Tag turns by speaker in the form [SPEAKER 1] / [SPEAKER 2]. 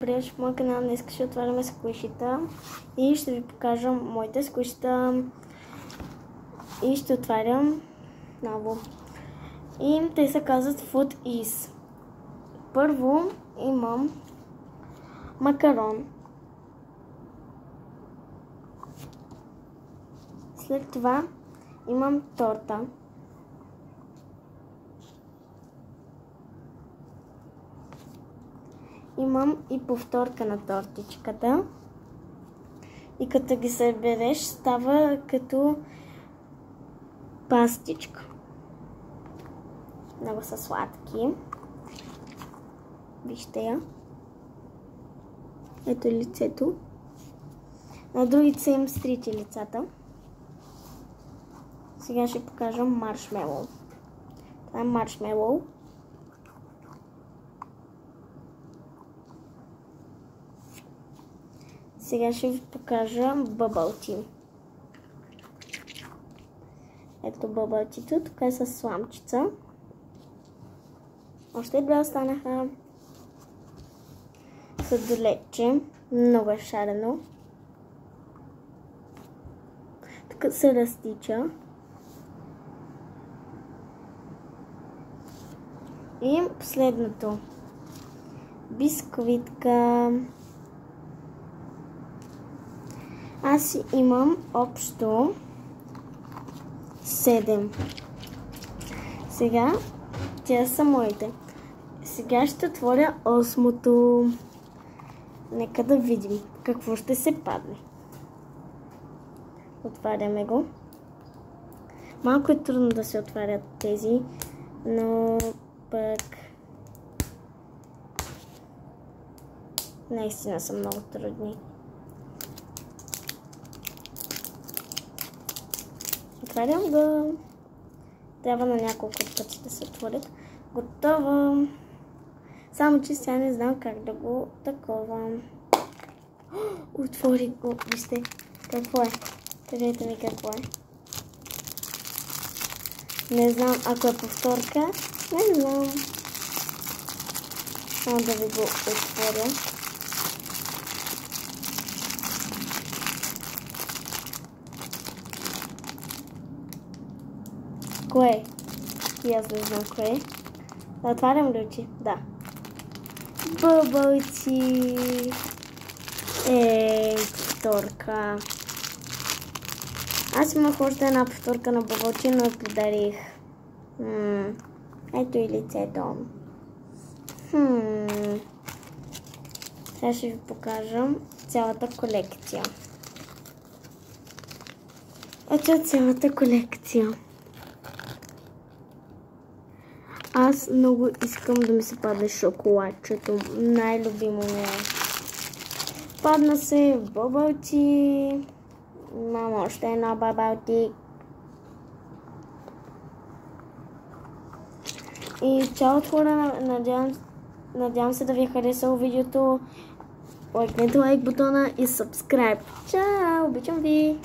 [SPEAKER 1] Добре, в моя канал днес ще отваряме сквишита и ще ви покажа моите сквишита и ще отварям ново. И те се казват Food Is. Първо имам макарон. След това имам торта. Имам и повторка на тортичката. И като ги събереш, става като пастичка. Много са сладки. Вижте я. Ето лицето. На другите им стрити лицата. Сега ще покажа маршмелоу. Това е маршмелоу. Сега ще ви покажа Bubble Tea. Ето Bubble Tea, тук е с сламчица. Още две останаха. Сладоледче, много е шарено. Тук се разтича. И последното. Бисквитка. Аз имам общо 7. Сега тя са моите. Сега ще отворя 8-то. Нека да видим какво ще се падне. Отваряме го. Малко е трудно да се отварят тези, но пък наистина са много трудни. Отварям го. Трябва на няколко пъти да се отворят. Готово. Само че сега не знам как да го таковам. Отворих го. Вижте какво е. Кажете ми какво е. Не знам, ако е повторка. Не знам. Само да ви го отворя. Кое? И аз не знам кое е. Да отварям ли очи? Да. Бъбълци. Повторка. Аз имах още една повторка на бъбълци, но я подарих. Ето и лицето. Сега ще ви покажа цялата колекция. Ето цялата колекция. Аз много искам да ми се падне шоколадчето. Най-любимо ми е. Падна се Bubble Tea. Имам още една Bubble Tea. И цялото хора, надявам се да ви е харесало видеото. Лайкнете лайк бутона и subscribe. Чао! Обичам ви!